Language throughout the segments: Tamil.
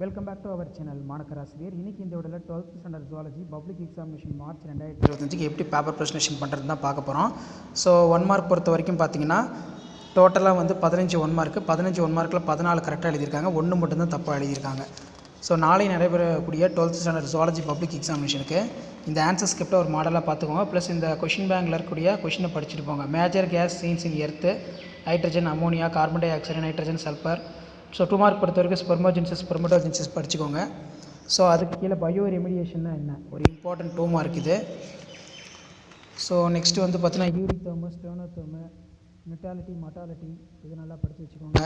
Welcome back to our channel மாணக்கராசிரியர். இன்றைக்கி இந்த விடல 12th standard zoology public examination March 2025 எப்படி பேப்பர் ப்ரெசன்டேஷன் பண்ணுறது தான் பார்க்க போகிறோம். ஸோ 1 மார்க் பொறுத்த வரைக்கும் பார்த்தீங்கன்னா டோட்டலாக வந்து 15 1 மார்க்கு 15 1 மார்க்கில் 14 கரெக்டாக எழுதியிருக்காங்க, 1 மட்டும்தான் தப்பாக எழுதியிருக்காங்க. ஸோ நாளை நடைபெறக்கூடிய 12th ஸ்டாண்டர்ட் ஜுவாலஜி பப்ளிக் எக்ஸாமினேஷனுக்கு இந்த ஆன்சர் ஸ்கிரிப்டை ஒரு மாடலாக பார்த்துக்கோங்க. ப்ளஸ் இந்த கொஷின் பேங்கில் இருக்கக்கூடிய கொஷினை படிச்சுட்டு போங்க. Major gas seen in earth, hydrogen, ammonia, carbon dioxide, nitrogen, sulphur. So 2 mark பொறுத்த வரைக்கும் ஸ்பெர்மோஜென்சிஸ் ஸ்பெர்மடோஜென்சிஸ் படிச்சுக்கோங்க. ஸோ அதுக்கு கீழே பயோ ரெமிடியேஷன்னா என்ன, ஒரு இம்பார்ட்டன்ட் 2 மார்க் இது. ஸோ நெக்ஸ்ட்டு வந்து பார்த்தீங்கன்னா யூரிதேர்மு, ஸ்டெனோதேர்மு, மெட்டாலிட்டி, மட்டாலிட்டி இது நல்லா படித்து வச்சுக்கோங்க.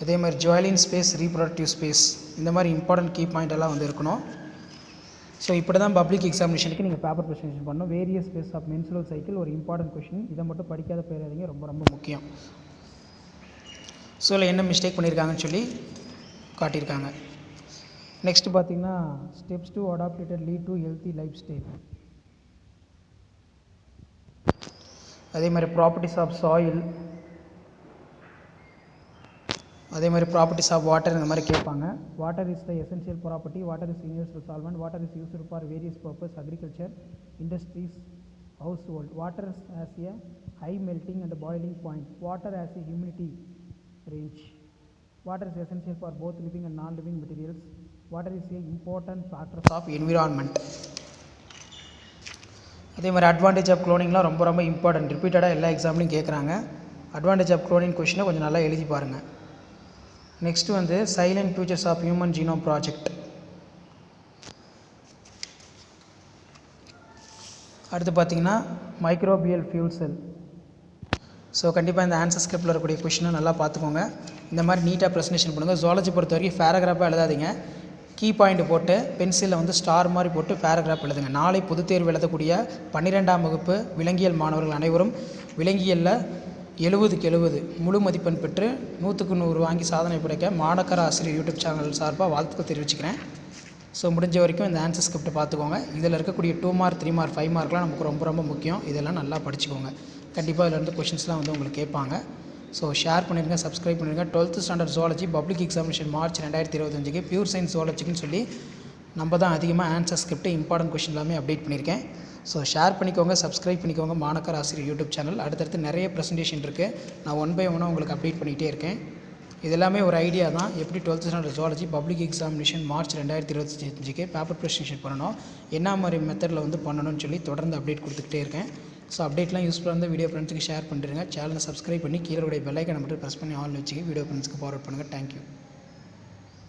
அதே மாதிரி ஜுவலின் ஸ்பேஸ், ரீப்ரொடக்டிவ் ஸ்பேஸ், இந்த மாதிரி இம்பார்ட்டன்ட் கீ பாயிண்ட் எல்லாம் வந்து இருக்கணும். ஸோ இப்படி தான் பப்ளிக் எக்ஸாமினேஷனுக்கு நீங்கள் பேப்பர் ப்ரெசன்டேஷன் பண்ணணும். Various space of menstrual cycle ஒரு இம்பார்ட்டன்ட் கொஷின், இதை மட்டும் படிக்காத போயிடாதீங்க, ரொம்ப ரொம்ப முக்கியம். ஸோ இல்லை என்ன மிஸ்டேக் பண்ணியிருக்காங்கன்னு சொல்லி காட்டியிருக்காங்க. நெக்ஸ்ட் பார்த்தீங்கன்னா steps to adapted lead to healthy life style. அதே மாதிரி ப்ராப்பர்ட்டிஸ் ஆஃப் சாயில், அதே மாதிரி ப்ராப்பர்ட்டிஸ் ஆஃப் வாட்டர் இந்த மாதிரி கேட்பாங்க. Water is the essential property, water is universal solvent, water is used for various purpose, agriculture, industries, house hold. Water has a high melting and boiling point. Water has a humidity range. Water is essential for both living and non-living materials. Water is a important factor of environment. அதே மாதிரி அட்வான்டேஜ் ஆஃப் குளோனிங்லாம் ரொம்ப ரொம்ப இம்பார்ட்டன்ட், ரிப்பீட்டடாக எல்லா எக்ஸாம்லையும் கேட்குறாங்க. அட்வான்டேஜ் ஆஃப் குளோனிங் கொஷினை கொஞ்சம் நல்லா எழுதி பாருங்கள். நெக்ஸ்ட்டு வந்து salient features of human genome project. அடுத்து பார்த்தீங்கன்னா மைக்ரோபியல் ஃபியூல் செல். ஸோ கண்டிப்பாக இந்த ஆன்சர் ஸ்கிரிப்டில் இருக்கக்கூடிய கொஷினை நல்லா பார்த்துக்கோங்க. இந்த மாதிரி நீட்டாக ப்ரெசன்டேஷன் பண்ணுங்கள். ஜுவாலஜி பொறுத்த வரைக்கும் பேராகிராஃபாக எழுதாதீங்க, கீ பாயிண்ட் போட்டு பென்சிலில் வந்து ஸ்டார் மாதிரி போட்டு பேராகிராஃப் எழுதுங்க. நாளை பொதுத் தேர்வு எழுதக்கூடிய 12ஆம் வகுப்பு விலங்கியல் மாணவர்கள் அனைவரும் விலங்கியலில் 70க்கு 70 முழு மதிப்பெண் பெற்று 100க்கு 100 வாங்கி சாதனை படைக்க மாணக்கர் ஆசிரியர் யூடியூப் சேனல் சார்பாக வாழ்த்துக்கள் தெரிவிச்சுக்கிறேன். ஸோ முடிஞ்ச வரைக்கும் இந்த ஆன்சர் ஸ்கிரிப்டை பார்த்துக்கோங்க. இதில் இருக்கக்கூடிய 2 மார்க் 3 மார்க் 5 மார்க்லாம் நமக்கு ரொம்ப ரொம்ப முக்கியம். இதெல்லாம் நல்லா படிச்சுக்கோங்க. கண்டிப்பாக இதில் இருந்து கொஷின்ஸ்லாம் வந்து உங்களுக்கு கேட்பாங்க. ஸோ ஷேர் பண்ணிடுங்க, சப்ஸ்கிரைப் பண்ணிடுங்க. 12th standard zoology public examination March 2025க்கு பியூர் சயின்ஸ் ஜுவாலஜிக்குன்னு சொல்லி நம்ம தான் அதிகமாக ஆன்சர் ஸ்கிரிப்ட் இம்பார்ட்டன்ட் கொஷின் எல்லாமே அப்டேட் பண்ணியிருக்கேன். ஸோ ஷேர் பண்ணிக்கோங்க, சப்ஸ்கிரைப் பண்ணிக்கோங்க. மாணக்கர் ஆசிரியர் யூடியூப் சேனல் அடுத்தடுத்து நிறைய ப்ரெசன்டேஷன் இருக்குது. நான் 1 by 1 உங்களுக்கு அப்டேட் பண்ணிகிட்டே இருக்கேன். இதெல்லாமே ஒரு ஐடியா தான், எப்படி 12th standard zoology public examination March 2025க்கு பேப்பர் ப்ரெசன்டேஷன் பண்ணணும், என்ன மாதிரி மெத்தடில் வந்து பண்ணணும்னு சொல்லி தொடர்ந்து அப்டேட் கொடுத்துக்கிட்டே இருக்கேன். ஸோ அப்டேட்லாம் யூஸ்ஃபுல்லாக இருந்தால் வீடியோ ஃப்ரெண்ட்ஸுக்கு ஷேர் பண்ணிடுங்க. சேனலை சப்ஸ்கிரைப் பண்ணி கீழே பெல் ஐக்கனை மட்டும் ப்ரெஸ் பண்ணி ஆல் வச்சுக்கி வீடியோ ஃப்ரெண்ட்ஸ்க்கு ஃபார்வர்ட் பண்ணுங்கள். தேங்க்யூ.